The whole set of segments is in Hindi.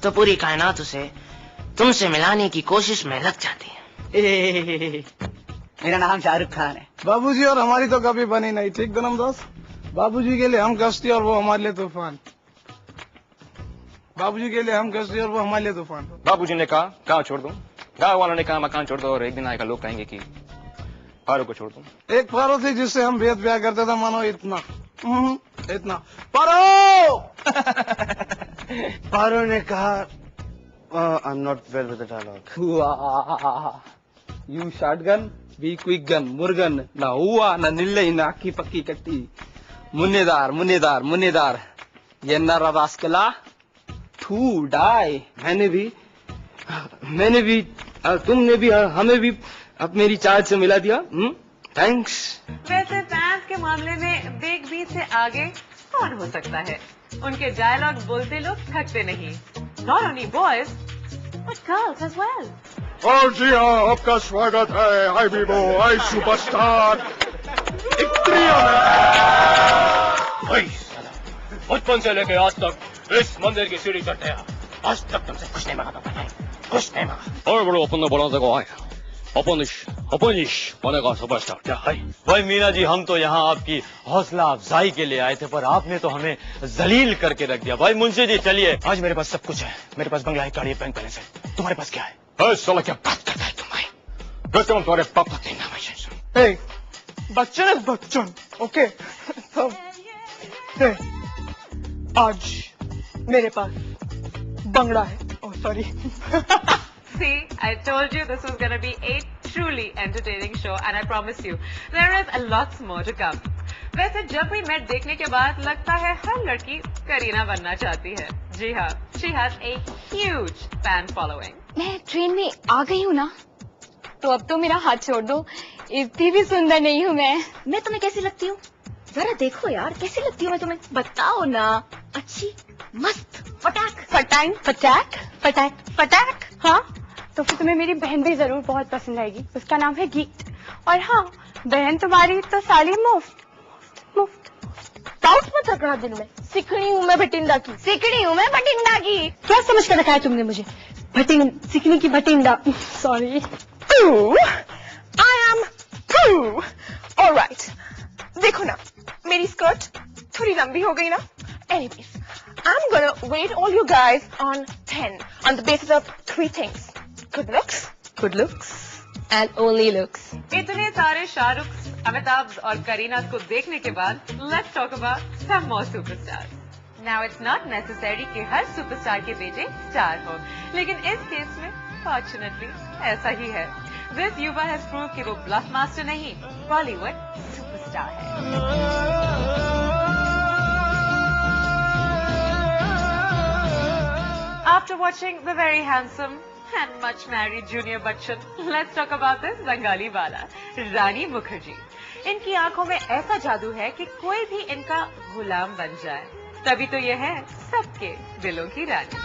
तो पूरी कायनात उसे तुमसे मिलाने की कोशिश में लग जाती है। मेरा नाम शाहरुख खान है। बाबूजी और हमारी तो कभी बनी नहीं, ठीक धर्म दोस्त। बाबूजी के लिए हम कश्ती और वो हमारे लिए तूफान। बाबूजी के लिए हम कश्ती और वो हमारे लिए तूफान। बाबूजी ने कहा गाँव छोड़ दो, गाँव वालों ने कहा मकान छोड़ दो, और एक दिन आएगा लोग कहेंगे कि फारूक को छोड़ दो। एक पारो थी जिससे हम भेद ब्याह करते थे, मानो इतना इतना। पारो पारो ने कहा I am not well with the dialogue. You shotgun be quick gun Murugan ना हुआ ना निल्ले ना अक्की पक्की कट्टी मुन्नेदार मुन्नेदार मुन्नेदार ये नरा रास्कला टू डाई। मैंने भी तुमने भी हमें भी अब मेरी चार्ज से मिला दिया। थैंक्स। वैसे फैंस के मामले में बिग बी से आगे कौन हो सकता है? उनके डायलॉग बोलते लोग थकते नहीं। Not only boys but girls as well. और जी हाँ, आपका स्वागत है आई बीबो आई सुपरस्टार बचपन से लेके आज तक इस मंदिर की सीढ़ी चढ़ते हैं, आज तक तुमसे कुछ नहीं मांगा भाई, कुछ नहीं मांगा। और बड़ो अपन बोला को आए अपनिश बनेगा सुपरस्टार क्या है? भाई मीना जी, हम तो यहाँ आपकी हौसला अफजाई के लिए आए थे, पर आपने तो हमें जलील करके रख दिया। भाई मुंशी जी चलिए। आज मेरे पास सब कुछ है, मेरे पास बंगला है, गाड़ी है, बैंक बैलेंस है। तुम्हारे पास क्या है? साला क्या बात करता है तुम भाई? वैसे हम तुम्हारे पापा के नाम है। बच्चन है बच्चन, ओके। तो आज मेरे पास बंगला है। Oh sorry. See, I told you this was going to be a truly entertaining show and I promise you there is a lots more to come. वैसे जब भी मैट देखने के बाद लगता है हर लड़की करीना बनना चाहती है। जी हाँ, she has a huge fan following. मैं ट्रेन में आ गई हूँ ना, तो अब तो मेरा हाथ छोड़ दो। इतनी भी सुंदर नहीं हूँ मैं तुम्हें कैसी लगती हूँ? जरा देखो यार, कैसी लगती हूँ मैं तुम्हें? बताओ ना। अच्छी, मस्त, फटाक फटाक फटाक फटाक फटाक। हाँ, तो फिर तुम्हें मेरी बहन भी जरूर बहुत पसंद आएगी। उसका नाम है गीत। और हाँ, बहन तुम्हारी तो साली मुफ्त मुफ्त। डाउट मत रखना दिल में। सिकड़ी हूँ मैं भटिंडा की, सिकड़ी हूँ मैं भटिंडा की। क्या समझ कर रखा है तुमने मुझे? सिकड़ी की Bathinda. Sorry. I am alright. देखो ना, मेरी स्कर्ट थोड़ी लंबी हो गई ना। Anyways, I'm gonna rate all you guys on 10 on the basis of 3 things. Good looks, and only looks. इतने सारे शाहरुख, अमिताभ और करीना को देखने के बाद let's talk about some more superstars. Now it's not necessary कि हर सुपरस्टार के बेटे स्टार हो, लेकिन इस केस में fortunately ऐसा ही है। This युवा has proved कि वो ब्लफ मास्टर नहीं, बॉलीवुड सुपरस्टार है। After watching the very handsome and much married Junior Bachchan, let's talk about this Bengali wala, Rani Mukherjee. इनकी आंखों में ऐसा जादू है कि कोई भी इनका गुलाम बन जाए, तभी तो ये है सबके दिलों की रानी।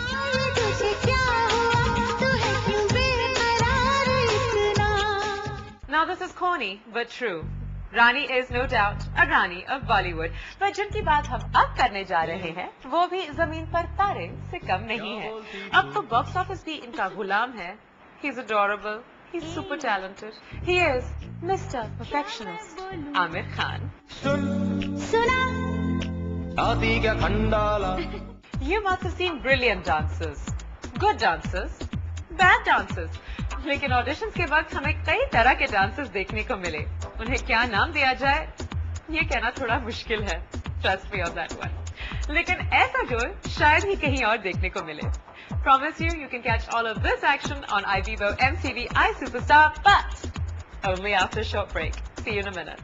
Now this is corny but true. Rani is no doubt a Rani of Bollywood, पर जिनकी बात हम अब करने जा रहे हैं वो भी जमीन पर तारे से कम नहीं है। अब तो बॉक्स ऑफिस भी इनका गुलाम है। He's adorable, he's super talented, he is Mr. Perfectionist, Aamir Khan. You must have seen brilliant dancers, good dancers, bad dancers. लेकिन ऑडिशंस के वक्त हमें कई तरह के डांसर्स देखने को मिले। उन्हें क्या नाम दिया जाए ये कहना थोड़ा मुश्किल है, trust me on that one. लेकिन ऐसा जोर शायद ही कहीं और देखने को मिले। Promise you can catch all of this action on iVivo MTV iSuperstar, but only after a short break. See you in a minute.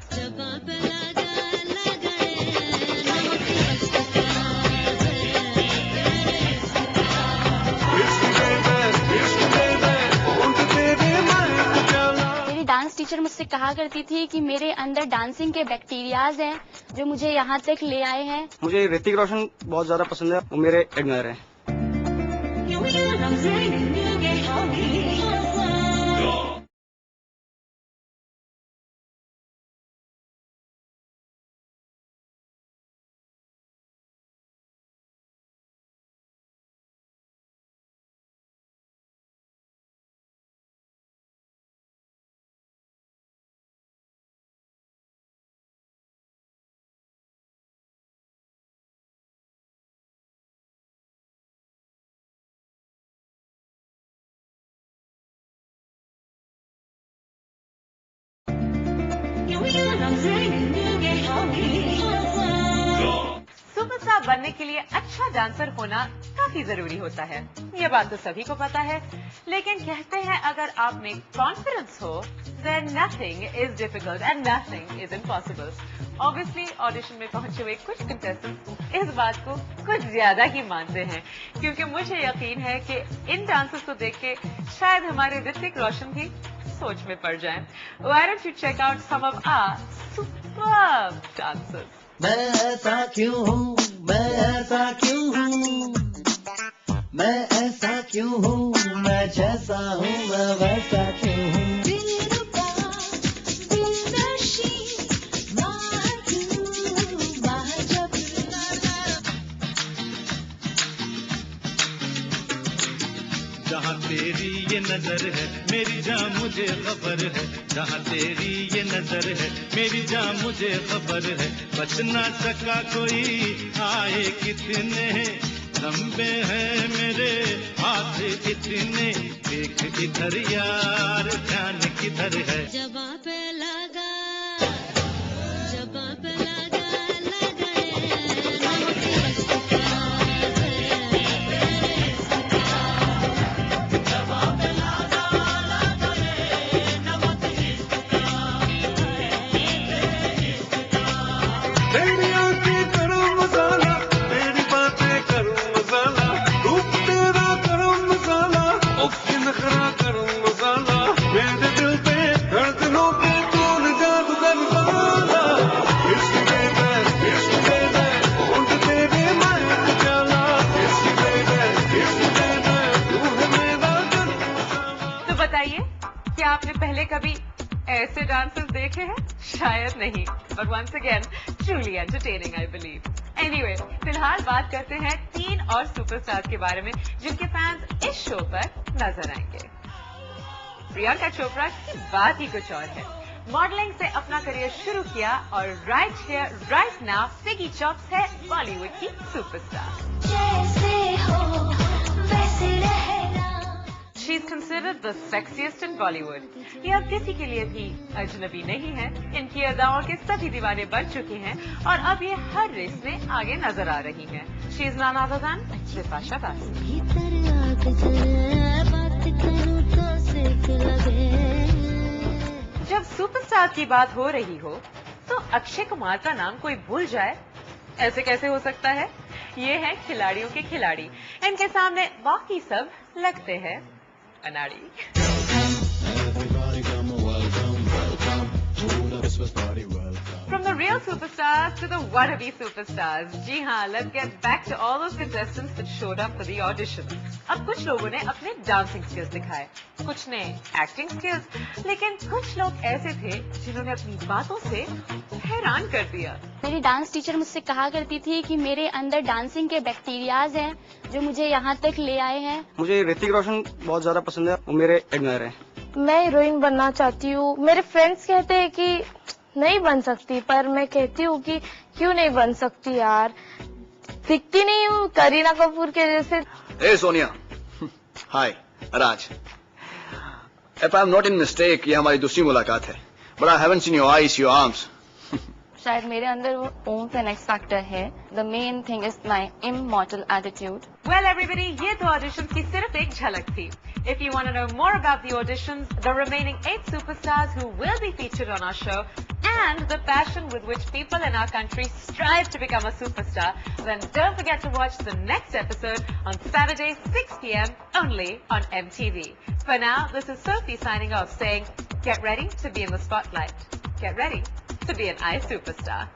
Dance teacher मुझसे कहा करती थी कि मेरे अंदर डांसिंग के बैक्टीरियाज हैं जो मुझे यहाँ तक ले आए हैं। मुझे ऋतिक रोशन बहुत ज्यादा पसंद है, वो मेरे एडमायर हैं। सुपरस्टार बनने के लिए अच्छा डांसर होना काफी जरूरी होता है, ये बात तो सभी को पता है। लेकिन कहते हैं अगर आप में कॉन्फिडेंस हो, then nothing is difficult and nothing is impossible. Obviously, audition में पहुंचे हुए कुछ कंटेस्टेंट्स इस बात को कुछ ज्यादा ही मानते हैं, क्योंकि मुझे यकीन है कि इन डांसर्स को देख के शायद हमारे ऋतिक रोशन भी सोच में पड़ जाएं। Why don't you check out some of our superb dancers? मैं ऐसा क्यों हूँ, मैं ऐसा क्यों हूँ, मैं ऐसा क्यों हूँ, मैं जैसा हूँ मैं वैसा क्यों हूँ। जहाँ तेरी ये नजर है मेरी जान मुझे खबर है, जहाँ तेरी ये नजर है मेरी जान मुझे खबर है। बच ना सका कोई आए कितने लंबे हैं मेरे हाथ इतने, देख इधर यार ध्यान किधर है। जबां पे लगा, जबां पे लगा, लगा तेरी आंखें करो मसाला, तेरी बातें करो मसाला, रूप तेरा करो मसाला, उसकी नखरा करो मसाला, मेरे दिल पे दर्द रोके तूने जादू कर डाला। इश्क दे दे, इश्क दे दे, ढूंढ तेरे मैं जाला, इश्क दे दे, इश्क दे दे, तूने मेरा दिल मसाला। तो बताइए, क्या आपने पहले कभी ऐसे डांसर्स देखे हैं? शायद नहीं, but once again, truly entertaining, I believe. Anyway, फिलहाल बात करते हैं 3 और सुपरस्टार्स के बारे में जिनके फैंस इस शो पर नजर आएंगे। प्रियंका चोपड़ा की बात ही कुछ और है। मॉडलिंग से अपना करियर शुरू किया और राइट हियर राइट नाउ फिगी चॉप्स है बॉलीवुड की सुपरस्टार। जैसे हो वैसे रहना। She is considered the sexiest in Bollywood. ये अब किसी के लिए भी अजनबी नहीं है। इनकी अदाओं के सभी दीवाने बन चुके हैं और अब ये हर रेस में आगे नजर आ रही हैं। She is none other than Bipasha Basu. जब सुपरस्टार की बात हो रही हो तो अक्षय कुमार का नाम कोई भूल जाए, ऐसे कैसे हो सकता है? ये है खिलाड़ियों के खिलाड़ी। इनके सामने बाकी सब लगते हैं अनाड़ी। From the real superstars to the wannabe superstars. जी हाँ, let's get back to all those contestants that showed up for the audition. अब कुछ लोगों ने अपने डांसिंग स्किल्स दिखाए, कुछ ने एक्टिंग स्किल्स, लेकिन कुछ लोग ऐसे थे जिन्होंने अपनी बातों से हैरान कर दिया। मेरी डांस टीचर मुझसे कहा करती थी कि मेरे अंदर डांसिंग के बैक्टीरियाज हैं जो मुझे यहाँ तक ले आए हैं। मुझे ऋतिक रोशन बहुत ज्यादा पसंद है, वो मेरे एडमायर हैं। मैं हीरोइन बनना चाहती हूँ। मेरे फ्रेंड्स कहते हैं कि नहीं बन सकती, पर मैं कहती हूँ कि क्यों नहीं बन सकती यार, दिखती नहीं हूँ करीना कपूर के जैसे। Hey Sonia, hi, Raj. If I'm not in mistake, ये हमारी दूसरी मुलाकात है, but I haven't seen your eyes, your arms. शायद मेरे अंदर वो ओम का नेक्स्ट फैक्टर है। The main thing is my immortal attitude. Well everybody, ये तो ऑडिशंस की सिर्फ एक झलक थी। If you want to know more about the auditions, the remaining 8 superstars who will be featured on our show, and the passion with which people in our country strive to become a superstar, then don't forget to watch the next episode on Saturday 6 p.m. only on MTV. For now, this is Sophie signing off saying, get ready to be in the spotlight. Get ready to be an iSuperstar.